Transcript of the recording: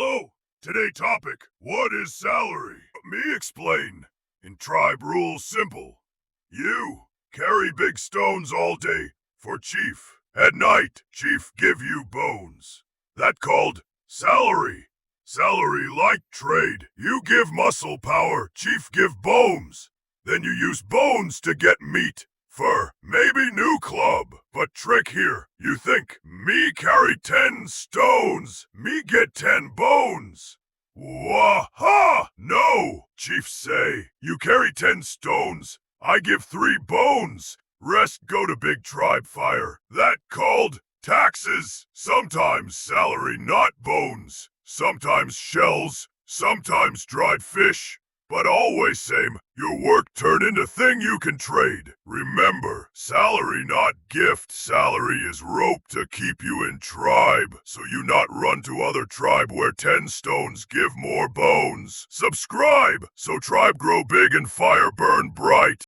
Hello. Today topic, what is salary? Me explain. In tribe rules simple. You carry big stones all day for chief. At night, chief give you bones. That called salary. Salary like trade. You give muscle power, chief give bones. Then you use bones to get meat. Fur, maybe new club. But trick here, you think, me carry 10 stones, me get 10 bones. Wah-ha! No! Chief say, you carry 10 stones, I give 3 bones. Rest go to big tribe fire. That called taxes. Sometimes salary, not bones. Sometimes shells, sometimes dried fish. But always same, your work turn into thing you can trade. Remember, salary not gift. Salary is rope to keep you in tribe, so you not run to other tribe where 10 stones give more bones. Subscribe, so tribe grow big and fire burn bright.